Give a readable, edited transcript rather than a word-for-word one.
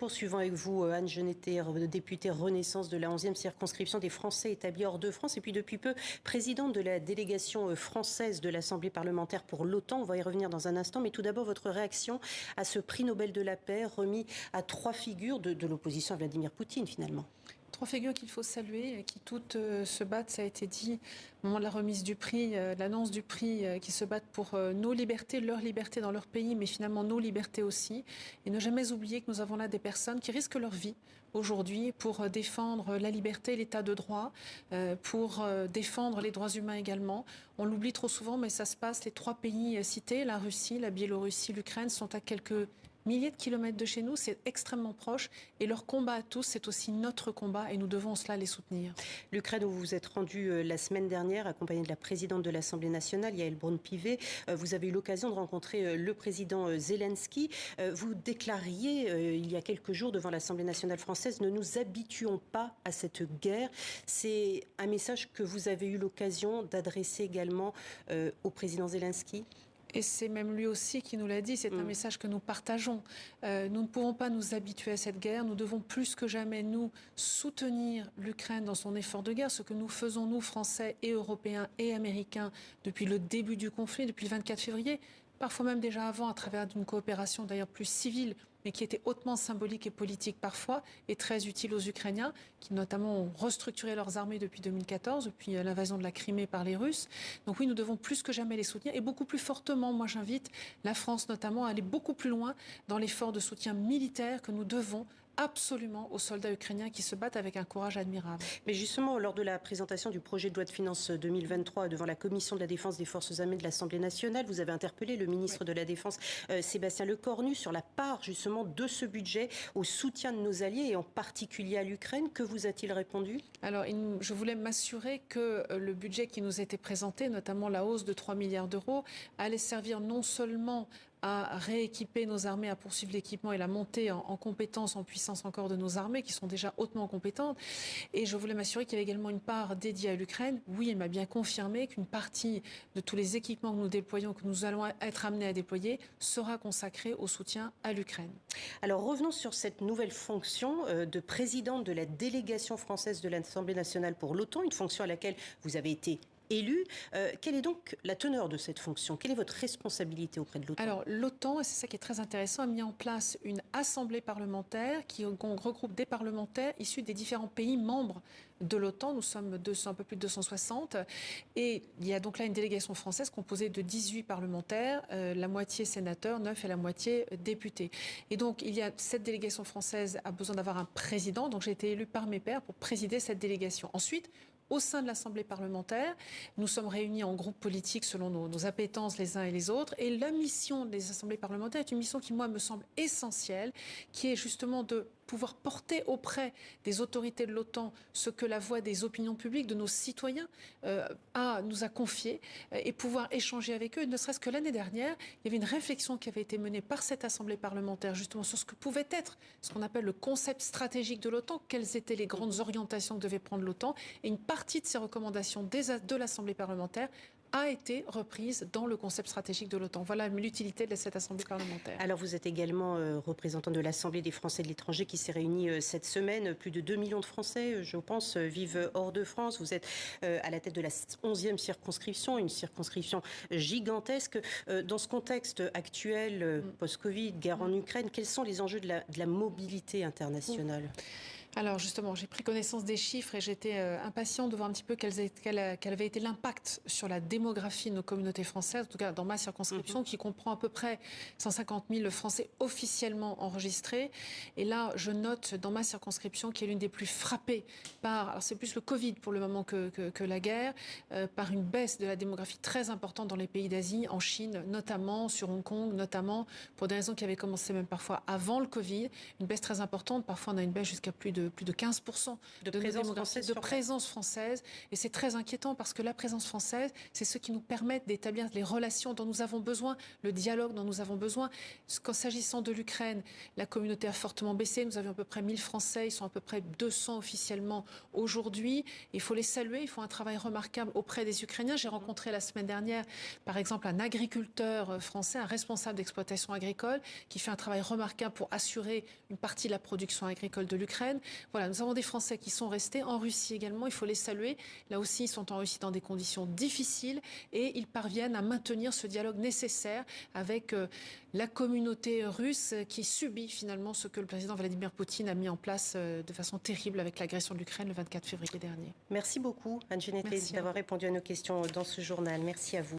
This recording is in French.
poursuivons avec vous, Anne Genetet, députée Renaissance de la 11e circonscription des Français établis hors de France et puis depuis peu présidente de la délégation française de l'Assemblée parlementaire pour l'OTAN. On va y revenir dans un instant, mais tout d'abord votre réaction à ce prix Nobel de la paix remis à 3 figures de l'opposition à Vladimir Poutine finalement. 3 figures qu'il faut saluer et qui toutes se battent, ça a été dit au moment de la remise du prix, l'annonce du prix, qui se battent pour nos libertés, leur liberté dans leur pays, mais finalement nos libertés aussi. Et ne jamais oublier que nous avons là des personnes qui risquent leur vie aujourd'hui pour défendre la liberté, l'état de droit, pour défendre les droits humains également. On l'oublie trop souvent, mais ça se passe. Les 3 pays cités, la Russie, la Biélorussie, l'Ukraine, sont à quelques milliers de kilomètres de chez nous, c'est extrêmement proche et leur combat à tous, c'est aussi notre combat et nous devons cela les soutenir. L'Ukraine où vous vous êtes rendu la semaine dernière, accompagnée de la présidente de l'Assemblée nationale, Yaël Braun-Pivet, vous avez eu l'occasion de rencontrer le président Zelensky. Vous déclariez il y a quelques jours devant l'Assemblée nationale française, ne nous habituons pas à cette guerre. C'est un message que vous avez eu l'occasion d'adresser également au président Zelensky ? Et c'est même lui aussi qui nous l'a dit, c'est un message que nous partageons. Nous ne pouvons pas nous habituer à cette guerre, nous devons plus que jamais nous soutenir l'Ukraine dans son effort de guerre, ce que nous faisons nous, Français et Européens et Américains, depuis le début du conflit, depuis le 24 février, parfois même déjà avant, à travers d'une coopération d'ailleurs plus civile, mais qui était hautement symbolique et politique parfois, et très utile aux Ukrainiens, qui notamment ont restructuré leurs armées depuis 2014, depuis l'invasion de la Crimée par les Russes. Donc oui, nous devons plus que jamais les soutenir, et beaucoup plus fortement, moi j'invite la France notamment à aller beaucoup plus loin dans l'effort de soutien militaire que nous devons absolument aux soldats ukrainiens qui se battent avec un courage admirable. Mais justement, lors de la présentation du projet de loi de finances 2023 devant la Commission de la Défense des Forces armées de l'Assemblée nationale, vous avez interpellé le ministre de la Défense, Sébastien Lecornu, sur la part justement de ce budget au soutien de nos alliés et en particulier à l'Ukraine. Que vous a-t-il répondu ? Alors, je voulais m'assurer que le budget qui nous était présenté, notamment la hausse de 3 milliards d'euros, allait servir non seulement à rééquiper nos armées, à poursuivre l'équipement et la montée en compétences, en puissance encore de nos armées, qui sont déjà hautement compétentes. Et je voulais m'assurer qu'il y avait également une part dédiée à l'Ukraine. Oui, il m'a bien confirmé qu'une partie de tous les équipements que nous déployons, que nous allons être amenés à déployer, sera consacrée au soutien à l'Ukraine. Alors revenons sur cette nouvelle fonction de présidente de la délégation française de l'Assemblée nationale pour l'OTAN, une fonction à laquelle vous avez été élu. Quelle est donc la teneur de cette fonction ? Quelle est votre responsabilité auprès de l'OTAN ? Alors l'OTAN, et c'est ça qui est très intéressant, a mis en place une assemblée parlementaire qui regroupe des parlementaires issus des différents pays membres de l'OTAN. Nous sommes un peu plus de 260. Et il y a donc là une délégation française composée de 18 parlementaires, la moitié sénateurs, 9 et la moitié députés. Et donc cette délégation française a besoin d'avoir un président. Donc j'ai été élu par mes pairs pour présider cette délégation. Ensuite, au sein de l'Assemblée parlementaire, nous sommes réunis en groupes politiques selon nos appétences les uns et les autres. Et la mission des assemblées parlementaires est une mission qui, moi, me semble essentielle, qui est justement de pouvoir porter auprès des autorités de l'OTAN ce que la voix des opinions publiques, de nos citoyens, nous a confié et pouvoir échanger avec eux. Ne serait-ce que l'année dernière, il y avait une réflexion qui avait été menée par cette assemblée parlementaire justement sur ce que pouvait être ce qu'on appelle le concept stratégique de l'OTAN, quelles étaient les grandes orientations que devait prendre l'OTAN, et une partie de ces recommandations de l'assemblée parlementaire a été reprise dans le concept stratégique de l'OTAN. Voilà l'utilité de cette assemblée parlementaire. Alors vous êtes également représentant de l'Assemblée des Français de l'étranger qui s'est réunie cette semaine. Plus de 2 millions de Français, je pense, vivent hors de France. Vous êtes à la tête de la 11e circonscription, une circonscription gigantesque. Dans ce contexte actuel, post-Covid, guerre en Ukraine, quels sont les enjeux de la mobilité internationale ? Alors justement, j'ai pris connaissance des chiffres et j'étais impatiente de voir un petit peu quel avait été l'impact sur la démographie de nos communautés françaises, en tout cas dans ma circonscription, qui comprend à peu près 150 000 Français officiellement enregistrés. Et là, je note dans ma circonscription qui est l'une des plus frappées par, alors c'est plus le Covid pour le moment que la guerre, par une baisse de la démographie très importante dans les pays d'Asie, en Chine notamment, sur Hong Kong notamment, pour des raisons qui avaient commencé même parfois avant le Covid, une baisse très importante. Parfois on a une baisse jusqu'à plus de de plus de 15% de présence française. Et c'est très inquiétant parce que la présence française, c'est ce qui nous permet d'établir les relations dont nous avons besoin, le dialogue dont nous avons besoin. S'agissant de l'Ukraine, la communauté a fortement baissé. Nous avions à peu près 1000 Français, ils sont à peu près 200 officiellement aujourd'hui. Il faut les saluer, ils font un travail remarquable auprès des Ukrainiens. J'ai rencontré la semaine dernière, par exemple, un agriculteur français, un responsable d'exploitation agricole, qui fait un travail remarquable pour assurer une partie de la production agricole de l'Ukraine. Voilà, nous avons des Français qui sont restés en Russie également, il faut les saluer. Là aussi, ils sont en Russie dans des conditions difficiles et ils parviennent à maintenir ce dialogue nécessaire avec la communauté russe qui subit finalement ce que le président Vladimir Poutine a mis en place de façon terrible avec l'agression de l'Ukraine le 24 février dernier. Merci beaucoup, Anne Genetet, d'avoir répondu à nos questions dans ce journal. Merci à vous.